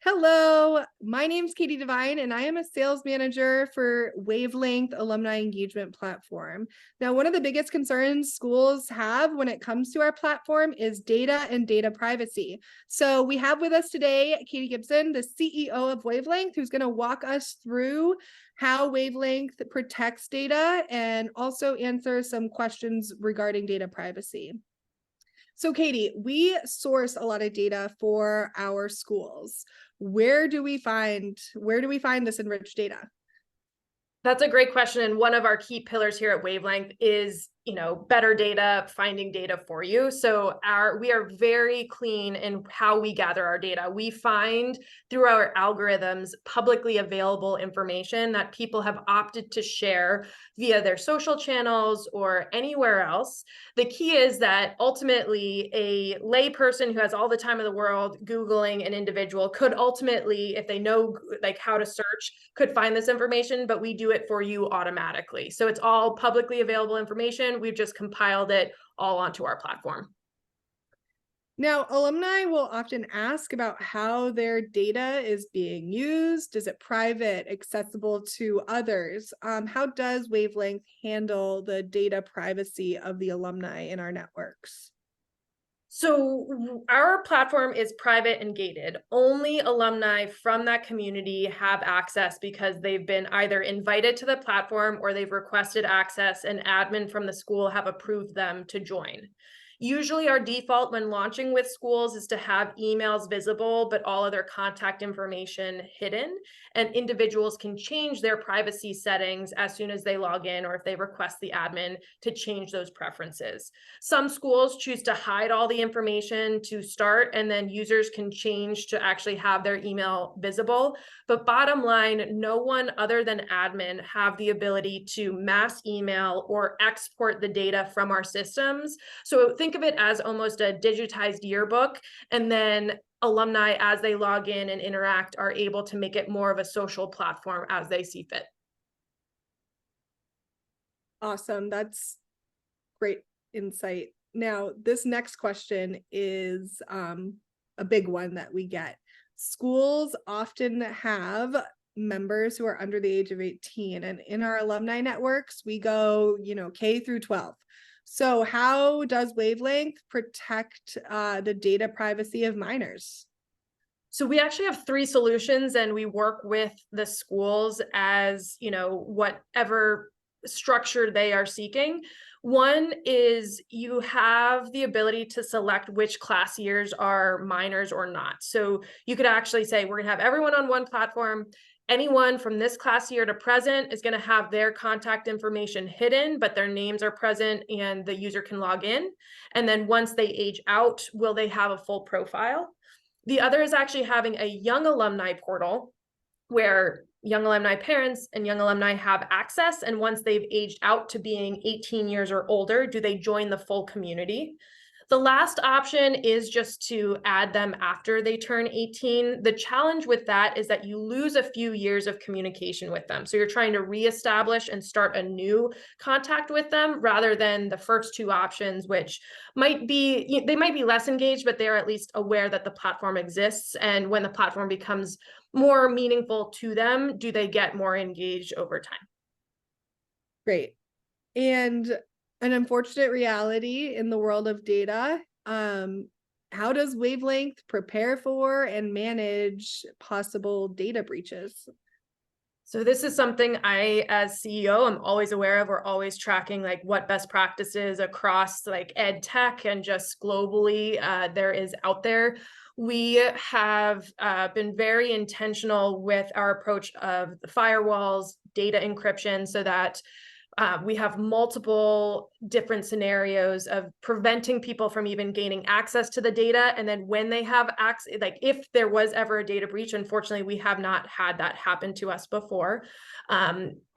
Hello, my name's Katie Devine, and I am a sales manager for Wavelength Alumni Engagement Platform. Now, one of the biggest concerns schools have when it comes to our platform is data and data privacy. So we have with us today Katie Gibson, the CEO of Wavelength, who's going to walk us through how Wavelength protects data and also answer some questions regarding data privacy. So Katie, we source a lot of data for our schools. Where do we find this enriched data? That's a great question. And one of our key pillars here at Wavelength is, better data, finding data for you. So we are very clean in how we gather our data. We find through our algorithms publicly available information that people have opted to share via their social channels or anywhere else. The key is that ultimately a lay person who has all the time in the world Googling an individual could ultimately, if they know like how to search, could find this information, but we do it for you automatically. So it's all publicly available information. We've just compiled it all onto our platform. Now, alumni will often ask about how their data is being used. Is it private, accessible to others? How does Wavelength handle the data privacy of the alumni in our networks? So our platform is private and gated. Only alumni from that community have access because they've been either invited to the platform or they've requested access and admin from the school have approved them to join. Usually our default when launching with schools is to have emails visible, but all other contact information hidden. And individuals can change their privacy settings as soon as they log in or if they request the admin to change those preferences. Some schools choose to hide all the information to start, and then users can change to actually have their email visible. But bottom line, no one other than admin have the ability to mass email or export the data from our systems. So think of it as almost a digitized yearbook, and then alumni, as they log in and interact, are able to make it more of a social platform as they see fit. Awesome. That's great insight. Now, this next question is a big one that we get. Schools often have members who are under the age of 18, and in our alumni networks, we go, K through 12. So how does Wavelength protect the data privacy of minors? So we actually have 3 solutions, and we work with the schools as, whatever structure they are seeking. One is you have the ability to select which class years are minors or not. So you could actually say, we're gonna have everyone on one platform. Anyone from this class year to present is going to have their contact information hidden, but their names are present and the user can log in. And then once they age out, will they have a full profile? The other is actually having a young alumni portal where young alumni parents and young alumni have access. And once they've aged out to being 18 years or older, do they join the full community? The last option is just to add them after they turn 18. The challenge with that is that you lose a few years of communication with them. So you're trying to reestablish and start a new contact with them rather than the first 2 options, which they might be less engaged, but they're at least aware that the platform exists. And when the platform becomes more meaningful to them, do they get more engaged over time? Great. And an unfortunate reality in the world of data. How does Wavelength prepare for and manage possible data breaches? So this is something I, as CEO, am always aware of. We're always tracking like what best practices across like ed tech and just globally there is out there. We have been very intentional with our approach of the firewalls, data encryption, so that we have multiple different scenarios of preventing people from even gaining access to the data. And then when they have access, like if there was ever a data breach, unfortunately, we have not had that happen to us before.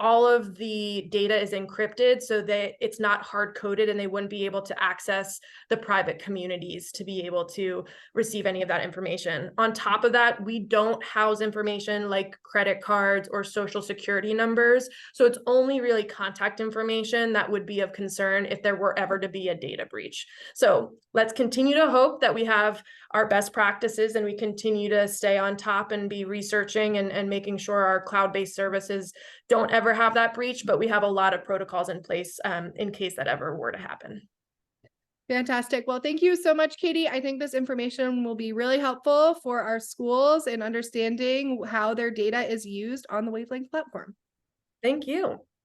All of the data is encrypted so that it's not hard coded and they wouldn't be able to access the private communities to be able to receive any of that information. On top of that, we don't house information like credit cards or social security numbers. So it's only really contact information that would be of concern. concern if there were ever to be a data breach. So let's continue to hope that we have our best practices and we continue to stay on top and be researching and making sure our cloud-based services don't ever have that breach, but we have a lot of protocols in place in case that ever were to happen. Fantastic. Well, thank you so much, Katie. I think this information will be really helpful for our schools in understanding how their data is used on the Wavelength platform. Thank you.